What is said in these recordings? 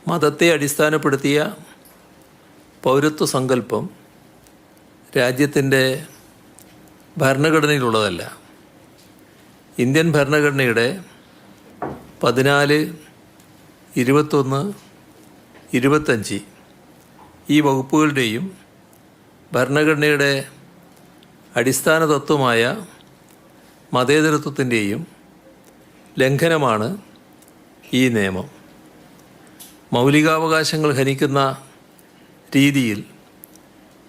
മതത്തെ അടിസ്ഥാനപ്പെടുത്തിയ പൗരത്വ സങ്കല്പം രാജ്യത്തിൻ്റെ ഭരണഘടനയിലുള്ളതല്ല. ഇന്ത്യൻ ഭരണഘടനയുടെ 14, 21, 25 ഈ വകുപ്പുകളുടെയും ഭരണഘടനയുടെ അടിസ്ഥാന തത്വമായ മതേതരത്വത്തിൻ്റെയും ലംഘനമാണ് ഈ നിയമം. മൗലികാവകാശങ്ങൾ ഹനിക്കുന്ന രീതിയിൽ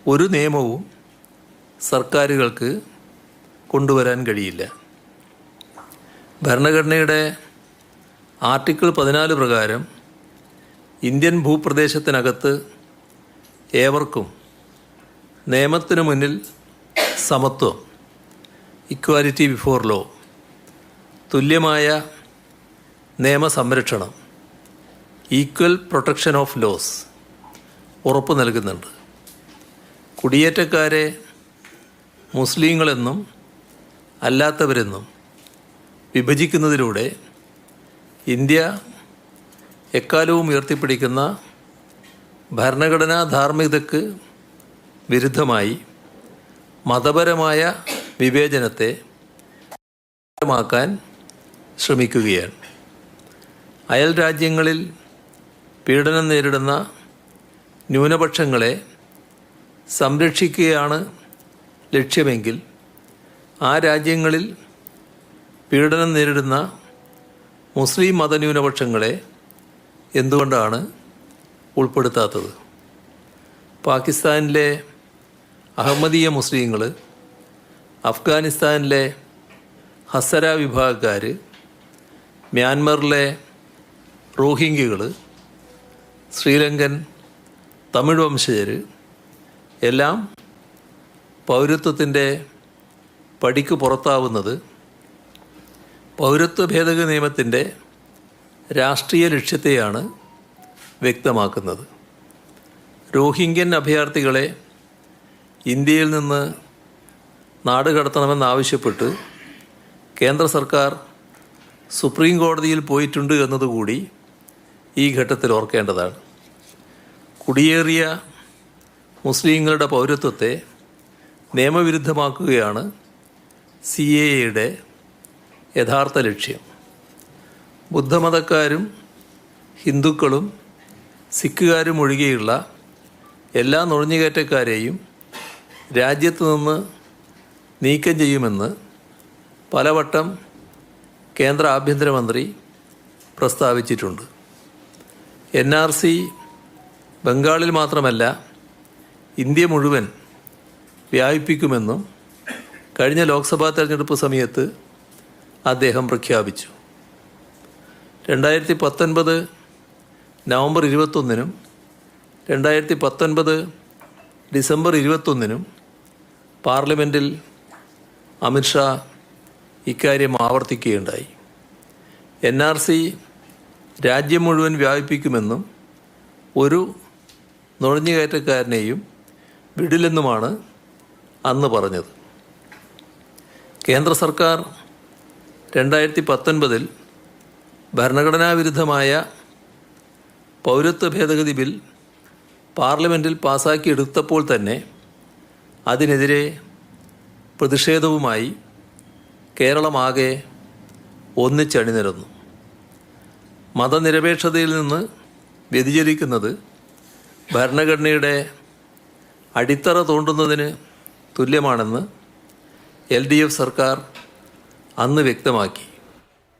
ഒരു നിയമവും സർക്കാരുകൾക്ക് കൊണ്ടുവരാൻ കഴിയില്ല. ഭരണഘടനയുടെ ആർട്ടിക്കിൾ 14 പ്രകാരം ഇന്ത്യൻ ഭൂപ്രദേശത്തിനകത്ത് ഏവർക്കും നിയമത്തിനു മുന്നിൽ സമത്വം, ഇക്വാലിറ്റി ബിഫോർ ലോ, തുല്യമായ നിയമസംരക്ഷണം, ഈക്വൽ പ്രൊട്ടക്ഷൻ ഓഫ് ലോസ് ഉറപ്പു നൽകുന്നുണ്ട്. കുടിയേറ്റക്കാരെ മുസ്ലിങ്ങളെന്നും അല്ലാത്തവരെന്നും വിഭജിക്കുന്നതിലൂടെ ഇന്ത്യ എക്കാലവും ഉയർത്തിപ്പിടിക്കുന്ന ഭരണഘടനാ ധാർമ്മികതയ്ക്ക് വിരുദ്ധമായി മതപരമായ വിവേചനത്തെ മാക്കാൻ ശ്രമിക്കുകയാണ്. അയൽ രാജ്യങ്ങളിൽ പീഡനം നേരിടുന്ന ന്യൂനപക്ഷങ്ങളെ സംരക്ഷിക്കുകയാണ് ലക്ഷ്യമെങ്കിൽ ആ രാജ്യങ്ങളിൽ പീഡനം നേരിടുന്ന മുസ്ലിം മതന്യൂനപക്ഷങ്ങളെ എന്തുകൊണ്ടാണ് ഉൾപ്പെടുത്താത്തത്? പാകിസ്ഥാനിലെ അഹമ്മദീയ മുസ്ലിങ്ങൾ, അഫ്ഗാനിസ്ഥാനിലെ ഹസര വിഭാഗക്കാർ, മ്യാൻമറിലെ റോഹിംഗ്യകൾ, ശ്രീലങ്കൻ തമിഴ് വംശജർ എല്ലാം പൗരത്വത്തിൻ്റെ പടിക്ക് പുറത്താവുന്നത് പൗരത്വ ഭേദഗതി നിയമത്തിൻ്റെ രാഷ്ട്രീയ ലക്ഷ്യത്തെയാണ് വ്യക്തമാക്കുന്നത്. റോഹിംഗ്യൻ അഭയാർത്ഥികളെ ഇന്ത്യയിൽ നിന്ന് നാടുകടത്തണമെന്നാവശ്യപ്പെട്ട് കേന്ദ്ര സർക്കാർ സുപ്രീം കോടതിയിൽ പോയിട്ടുണ്ട് എന്നതുകൂടി ഈ ഘട്ടത്തിൽ ഓർക്കേണ്ടതാണ്. കുടിയേറിയ മുസ്ലിങ്ങളുടെ പൗരത്വത്തെ നിയമവിരുദ്ധമാക്കുകയാണ് CAAയുടെ യഥാർത്ഥ ലക്ഷ്യം. ബുദ്ധമതക്കാരും ഹിന്ദുക്കളും സിഖുകാരും ഒഴികെയുള്ള എല്ലാ നുഴഞ്ഞുകയറ്റക്കാരെയും രാജ്യത്തു നിന്ന് നീക്കം ചെയ്യുമെന്ന് പലവട്ടം കേന്ദ്ര ആഭ്യന്തരമന്ത്രി പ്രസ്താവിച്ചിട്ടുണ്ട്. NRC ബംഗാളിൽ മാത്രമല്ല ഇന്ത്യ മുഴുവൻ വ്യാപിപ്പിക്കുമെന്നും കഴിഞ്ഞ ലോക്സഭാ തെരഞ്ഞെടുപ്പ് സമയത്ത് അദ്ദേഹം പ്രഖ്യാപിച്ചു. 2019 നവംബർ 21-നും 2019 ഡിസംബർ 21-നും പാർലമെൻറ്റിൽ അമിത്ഷാ ഇക്കാര്യം ആവർത്തിക്കുകയുണ്ടായി. NRC രാജ്യം മുഴുവൻ വ്യാപിപ്പിക്കുമെന്നും ഒരു നുഴഞ്ഞുകയറ്റക്കാരനെയും വിടില്ലെന്നുമാണ് അന്ന് പറഞ്ഞത്. കേന്ദ്ര സർക്കാർ 2019 ഭരണഘടനാ വിരുദ്ധമായ പൗരത്വ ഭേദഗതി ബിൽ പാർലമെൻറ്റിൽ പാസാക്കിയെടുത്തപ്പോൾ തന്നെ അതിനെതിരെ പ്രതിഷേധവുമായി കേരളമാകെ ഒന്നിച്ചണിനിരന്നു. മതനിരപേക്ഷതയിൽ നിന്ന് വ്യതിചലിക്കുന്നത് ഭരണഘടനയുടെ അടിത്തറ തോണ്ടുന്നതിന് തുല്യമാണെന്ന് LDF സർക്കാർ അന്ന് വ്യക്തമാക്കി.